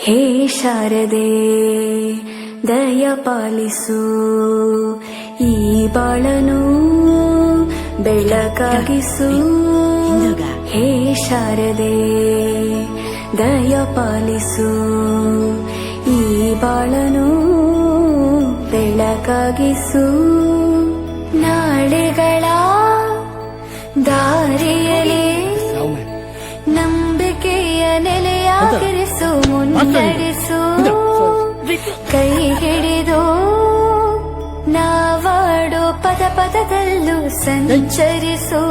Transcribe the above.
ಹೇ ಶಾರದೆ ದಯ ಪಾಲಿಸು, ಈ ಬಾಳನು ಬೆಳಕಾಗಿಸು. ಹೇ ಶಾರದೆ ದಯ ಪಾಲಿಸು, ಈ ಬಾಳನು ಬೆಳಕಾಗಿಸು. ನಾಳೆಗಳ ದಾರಿಯಲ್ಲಿ ನಂಬಿಕೆಯ ನೆಲೆಯಾಗಿರಿಸು, ಮುನ್ನಡೆಸು. ಕೈ ಹಿಡಿದು ನಾವಾಡೋ ಪದ ಪದದಲ್ಲೂ ಸಂಚರಿಸು.